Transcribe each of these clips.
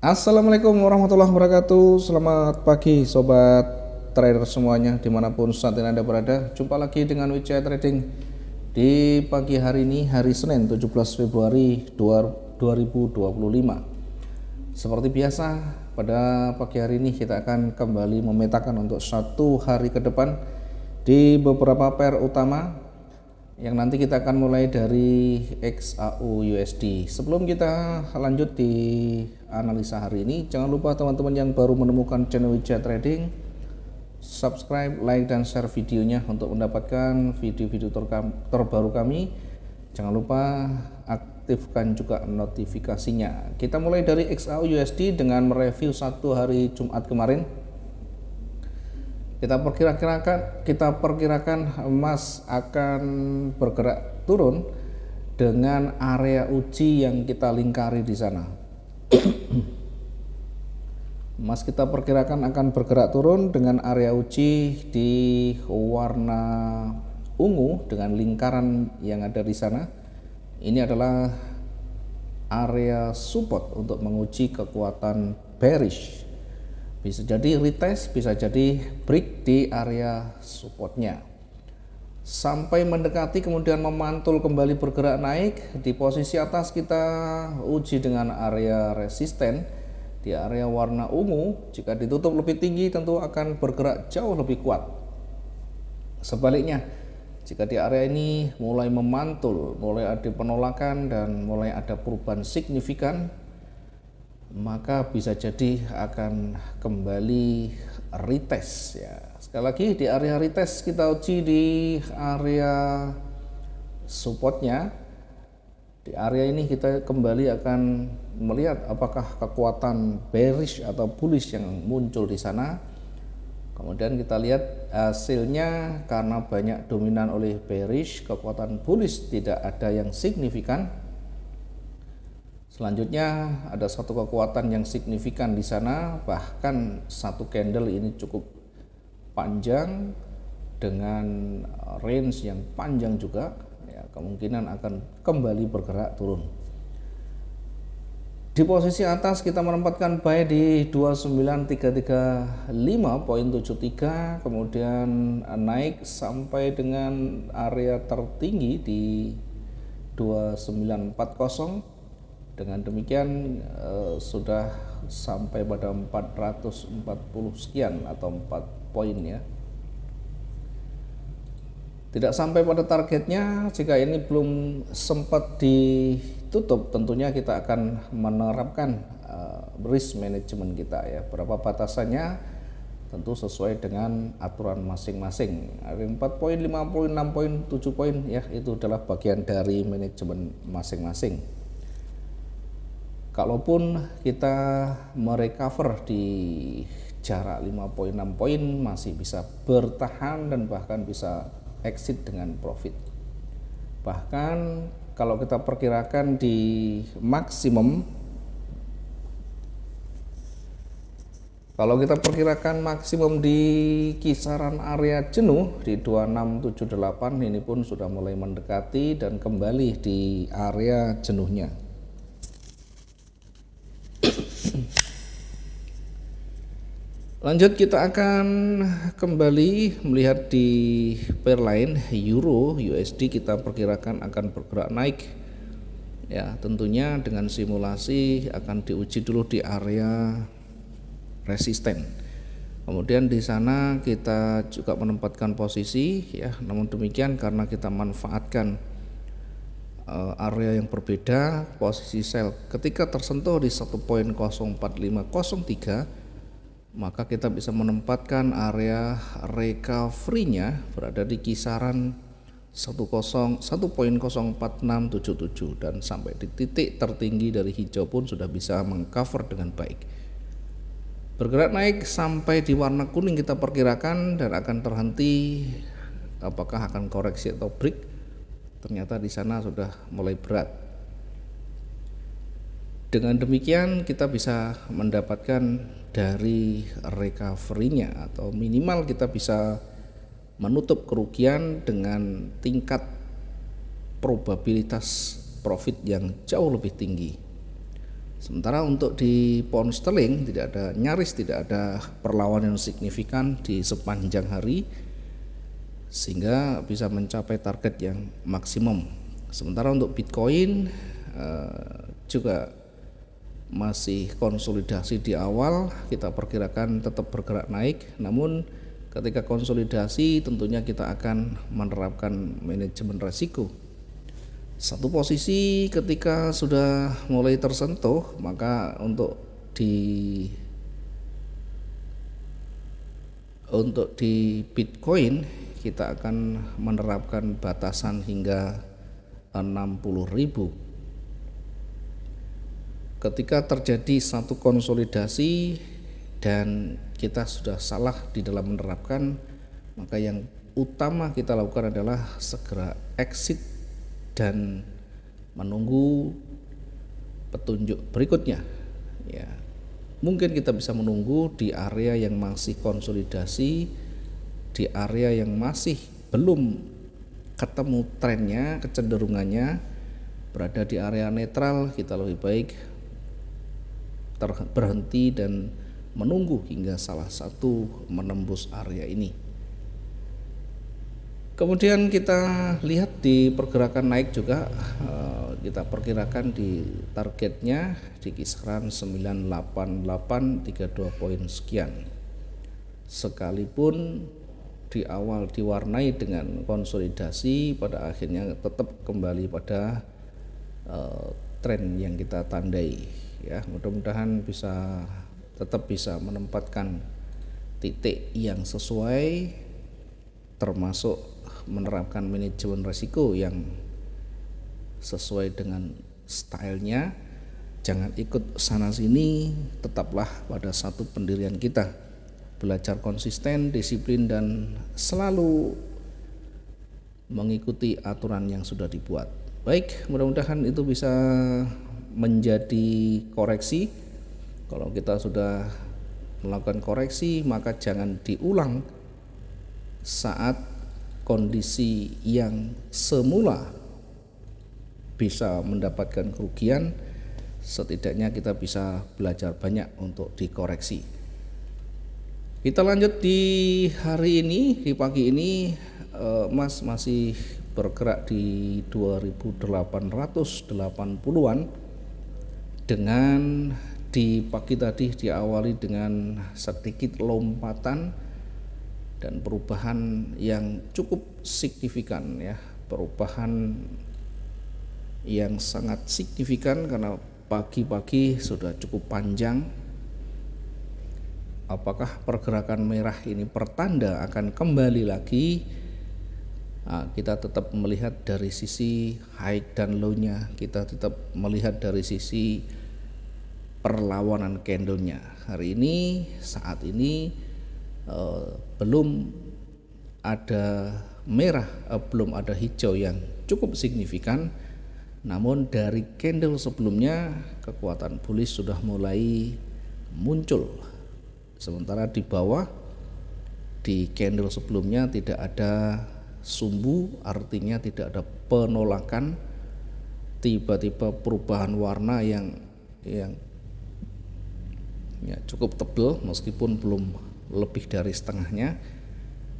Assalamualaikum warahmatullahi wabarakatuh. Selamat pagi sobat trader semuanya dimanapun saat ini Anda berada. Jumpa lagi dengan Wijaya Trading di pagi hari ini, hari Senin 17 Februari 2025. Seperti biasa pada pagi hari ini kita akan kembali memetakan untuk satu hari ke depan di beberapa pair utama yang nanti kita akan mulai dari XAU USD. Sebelum kita lanjut di analisa hari ini, jangan lupa teman-teman yang baru menemukan channel Wijaya Trading, subscribe, like, dan share videonya untuk mendapatkan video-video terbaru kami. Jangan lupa aktifkan juga notifikasinya. Kita mulai dari XAU USD dengan mereview satu hari Jumat kemarin. Kita perkirakan emas akan bergerak turun dengan area uji yang kita lingkari di sana. Emas kita perkirakan akan bergerak turun dengan area uji di warna ungu dengan lingkaran yang ada di sana. Ini adalah area support untuk menguji kekuatan bearish. Bisa jadi retest, bisa jadi break di area supportnya sampai mendekati kemudian memantul kembali bergerak naik. Di posisi atas kita uji dengan area resisten di area warna ungu. Jika ditutup lebih tinggi tentu akan bergerak jauh lebih kuat. Sebaliknya, jika di area ini mulai memantul, mulai ada penolakan dan mulai ada perubahan signifikan, maka bisa jadi akan kembali retest ya. Sekali lagi di area retest kita uji di area supportnya. Di area ini kita kembali akan melihat apakah kekuatan bearish atau bullish yang muncul di sana. Kemudian kita lihat hasilnya, karena banyak dominan oleh bearish, kekuatan bullish tidak ada yang signifikan. Selanjutnya ada satu kekuatan yang signifikan di sana, bahkan satu candle ini cukup panjang dengan range yang panjang juga ya, kemungkinan akan kembali bergerak turun. Di posisi atas kita menempatkan buy di 29335.73, kemudian naik sampai dengan area tertinggi di 2940. Dengan demikian sudah sampai pada 440 sekian atau 4 poin ya. Tidak sampai pada targetnya. Jika ini belum sempat ditutup, tentunya kita akan menerapkan risk management kita ya. Berapa batasannya tentu sesuai dengan aturan masing-masing. Ada 4 poin, 5 poin, 6 poin, 7 poin ya, itu adalah bagian dari manajemen masing-masing. Kalaupun kita merecover di jarak 5 poin, 6 poin, masih bisa bertahan dan bahkan bisa exit dengan profit. Bahkan kalau kita perkirakan di maksimum, di kisaran area jenuh di 2678, ini pun sudah mulai mendekati dan kembali di area jenuhnya. Lanjut, kita akan kembali melihat di pair lain, Euro USD kita perkirakan akan bergerak naik ya, tentunya dengan simulasi akan diuji dulu di area resisten. Kemudian di sana kita juga menempatkan posisi ya, namun demikian karena kita manfaatkan area yang berbeda, posisi sell ketika tersentuh di 1.04503, maka kita bisa menempatkan area recovery-nya berada di kisaran 1.04677, dan sampai di titik tertinggi dari hijau pun sudah bisa mengcover dengan baik. Bergerak naik sampai di warna kuning kita perkirakan dan akan terhenti. Apakah akan koreksi atau break? Ternyata di sana sudah mulai berat. Dengan demikian kita bisa mendapatkan dari recovery-nya, atau minimal kita bisa menutup kerugian dengan tingkat probabilitas profit yang jauh lebih tinggi. Sementara untuk di pound sterling nyaris tidak ada perlawanan yang signifikan di sepanjang hari, sehingga bisa mencapai target yang maksimum. Sementara untuk Bitcoin juga masih konsolidasi di awal, kita perkirakan tetap bergerak naik, namun ketika konsolidasi tentunya kita akan menerapkan manajemen risiko. Satu posisi ketika sudah mulai tersentuh, maka untuk di Bitcoin kita akan menerapkan batasan hingga 60.000. Ketika terjadi satu konsolidasi dan kita sudah salah di dalam menerapkan, maka yang utama kita lakukan adalah segera exit dan menunggu petunjuk berikutnya. Ya, mungkin kita bisa menunggu di area yang masih konsolidasi, di area yang masih belum ketemu trennya, kecenderungannya berada di area netral. Kita lebih baik berhenti dan menunggu hingga salah satu menembus area ini. Kemudian kita lihat di pergerakan naik juga, kita perkirakan di targetnya di kisaran 98832 poin sekian. Sekalipun di awal diwarnai dengan konsolidasi, pada akhirnya tetap kembali pada tren yang kita tandai. Ya, mudah-mudahan tetap bisa menempatkan titik yang sesuai, termasuk menerapkan manajemen risiko yang sesuai dengan stylenya. Jangan ikut sana sini, tetaplah pada satu pendirian kita, belajar konsisten, disiplin, dan selalu mengikuti aturan yang sudah dibuat. Baik, mudah-mudahan itu bisa menjadi koreksi. Kalau kita sudah melakukan koreksi, maka jangan diulang saat kondisi yang semula bisa mendapatkan kerugian. Setidaknya kita bisa belajar banyak untuk dikoreksi. Kita lanjut di hari ini, di pagi ini, emas masih bergerak di 2880-an, dengan di pagi tadi diawali dengan sedikit lompatan dan perubahan yang cukup signifikan, ya, perubahan yang sangat signifikan karena pagi-pagi sudah cukup panjang. Apakah pergerakan merah ini pertanda akan kembali lagi? Nah, kita tetap melihat dari sisi high dan low-nya, kita tetap melihat dari sisi perlawanan candle-nya. Hari ini, saat ini belum ada merah, belum ada hijau yang cukup signifikan. Namun dari candle sebelumnya kekuatan bullish sudah mulai muncul. Sementara di bawah di candle sebelumnya tidak ada sumbu, artinya tidak ada penolakan. Tiba-tiba perubahan warna yang ya, cukup tebal, meskipun belum lebih dari setengahnya.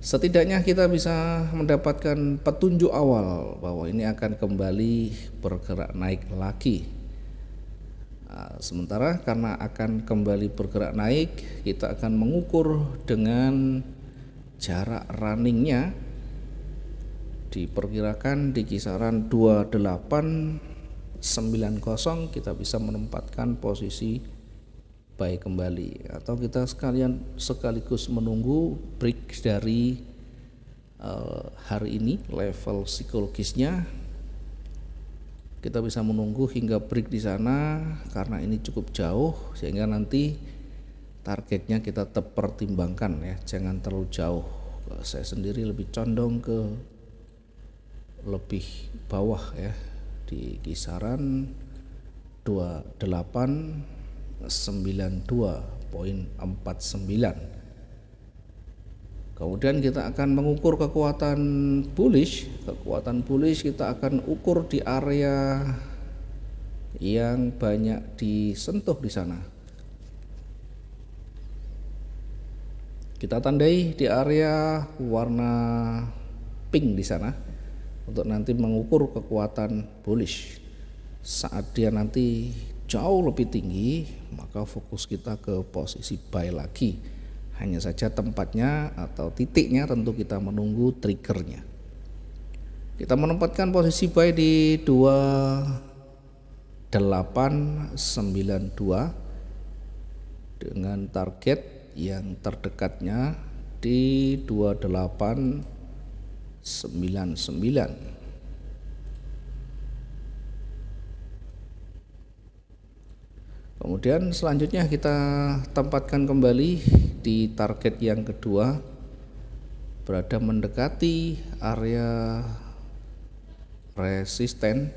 Setidaknya kita bisa mendapatkan petunjuk awal bahwa ini akan kembali bergerak naik lagi. Sementara karena akan kembali bergerak naik, kita akan mengukur dengan jarak runningnya diperkirakan di kisaran 2890. Kita bisa menempatkan posisi buy kembali, atau kita sekaligus menunggu break dari hari ini. Level psikologisnya kita bisa menunggu hingga break di sana karena ini cukup jauh, sehingga nanti targetnya kita tetap pertimbangkan, ya, jangan terlalu jauh. Saya sendiri lebih condong ke lebih bawah, ya, di kisaran 2892.49. Kemudian kita akan mengukur kekuatan bullish. Kekuatan bullish kita akan ukur di area yang banyak disentuh di sana. Kita tandai di area warna pink di sana untuk nanti mengukur kekuatan bullish. Saat dia nanti jauh lebih tinggi, maka fokus kita ke posisi buy lagi. Hanya saja tempatnya atau titiknya tentu kita menunggu triggernya. Kita menempatkan posisi buy di 2892 dengan target yang terdekatnya di 2899. Kemudian selanjutnya kita tempatkan kembali di target yang kedua, berada mendekati area resisten.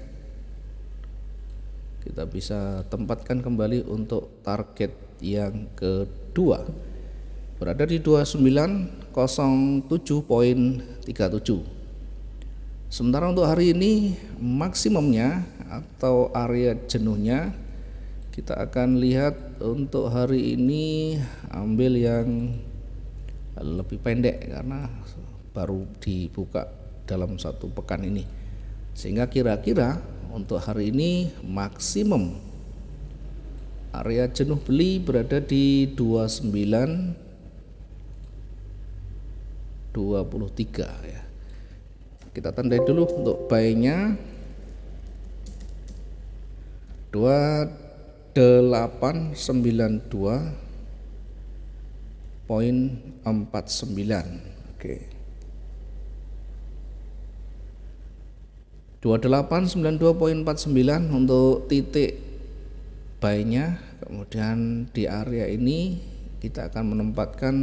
Kita bisa tempatkan kembali untuk target yang kedua, berada di 2907.37. Sementara untuk hari ini maksimumnya atau area jenuhnya kita akan lihat untuk hari ini ambil yang lebih pendek karena baru dibuka dalam satu pekan ini, sehingga kira-kira untuk hari ini maksimum area jenuh beli berada di 2923 ya. Kita tandai dulu untuk buy-nya 2892.49. Oke. 2892.49 untuk titik buy-nya. Kemudian di area ini kita akan menempatkan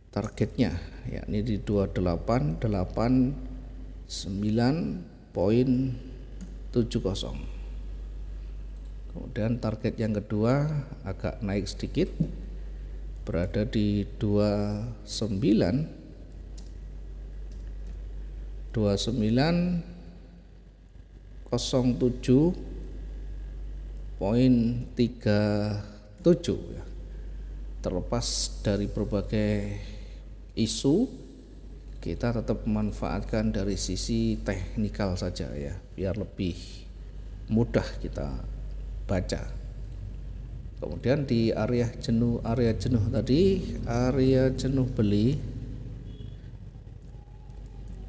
targetnya, yakni di 2889.70. Kemudian target yang kedua agak naik sedikit, berada di 2907.37 ya. Terlepas dari berbagai isu, kita tetap memanfaatkan dari sisi teknikal saja ya, biar lebih mudah kita baca. Kemudian di area jenuh tadi, area jenuh beli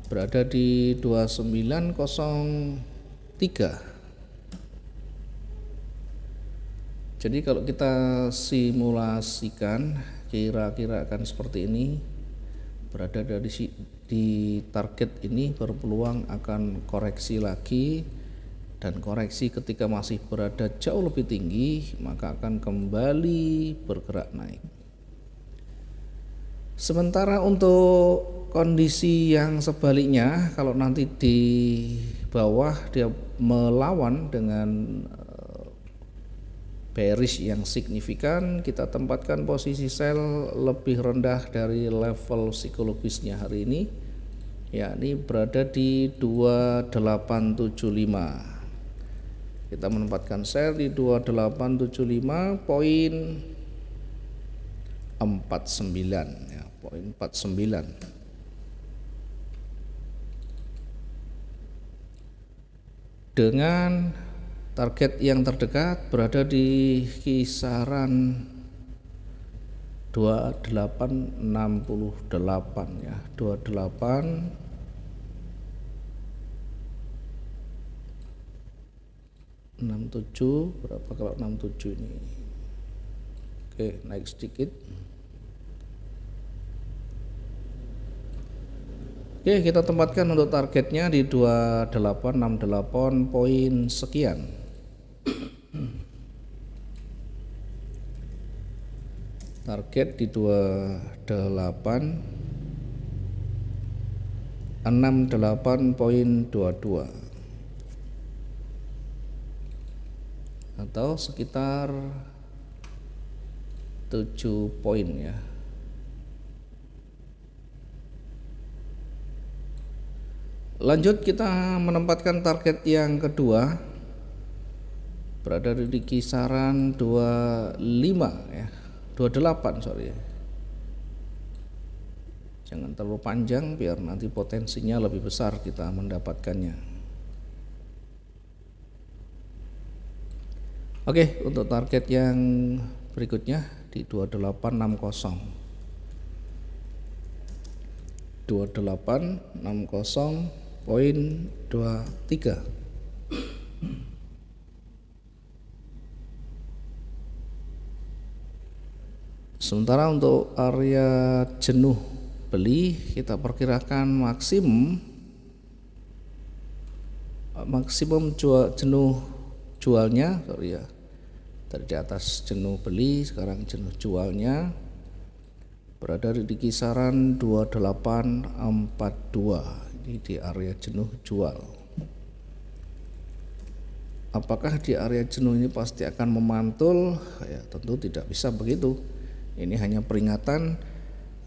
berada di 2903. Jadi kalau kita simulasikan kira-kira akan seperti ini, berada di target ini berpeluang akan koreksi lagi, dan koreksi ketika masih berada jauh lebih tinggi maka akan kembali bergerak naik. Sementara untuk kondisi yang sebaliknya, kalau nanti di bawah dia melawan dengan bearish yang signifikan, kita tempatkan posisi sell lebih rendah dari level psikologisnya hari ini, yakni berada di 2875. Kita menempatkan sell di 2875.49 ya, 49. Dengan target yang terdekat berada di kisaran 2868 ya, 2867. Berapa kalau 67 ini? Oke, naik sedikit. Oke, kita tempatkan untuk targetnya di 2868 poin sekian. Target di 2868.22 atau sekitar 7 poin ya. Lanjut kita menempatkan target yang kedua berada di kisaran 25 ya, 28 sorry. Jangan terlalu panjang biar nanti potensinya lebih besar kita mendapatkannya. Oke, untuk target yang berikutnya di 2860. 2860.23. Sementara untuk area jenuh beli kita perkirakan maksimum jenuh jualnya sorry ya, tadi di atas jenuh beli, sekarang jenuh jualnya berada di kisaran 2842. Ini di area jenuh jual. Apakah di area jenuh ini pasti akan memantul? Ya tentu tidak bisa begitu. Ini hanya peringatan.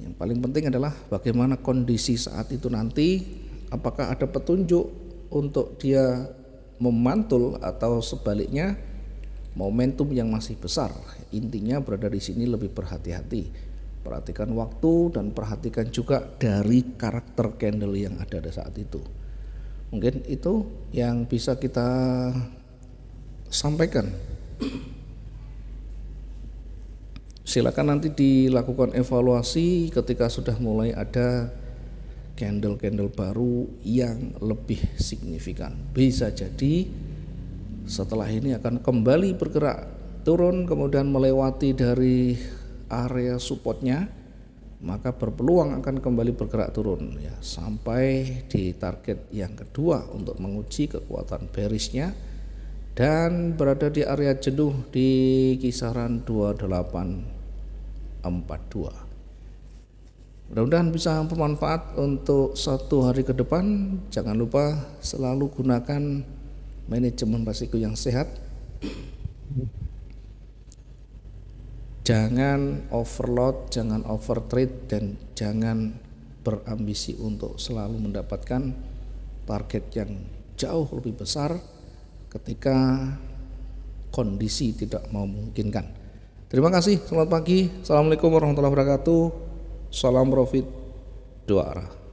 Yang paling penting adalah bagaimana kondisi saat itu nanti, apakah ada petunjuk untuk dia memantul atau sebaliknya momentum yang masih besar. Intinya berada di sini lebih berhati-hati. Perhatikan waktu dan perhatikan juga dari karakter candle yang ada pada saat itu. Mungkin itu yang bisa kita sampaikan. Silakan nanti dilakukan evaluasi ketika sudah mulai ada candle-candle baru yang lebih signifikan. Bisa jadi setelah ini akan kembali bergerak turun, kemudian melewati dari area supportnya, maka berpeluang akan kembali bergerak turun ya, sampai di target yang kedua untuk menguji kekuatan bearishnya dan berada di area jenuh di kisaran 2842. Mudah-mudahan bisa bermanfaat untuk 1 hari ke depan. Jangan lupa selalu gunakan manajemen risiko yang sehat. Jangan overload, jangan overtrade, dan jangan berambisi untuk selalu mendapatkan target yang jauh lebih besar ketika kondisi tidak memungkinkan. Terima kasih, selamat pagi. Assalamualaikum warahmatullahi wabarakatuh. Salam profit 2 arah.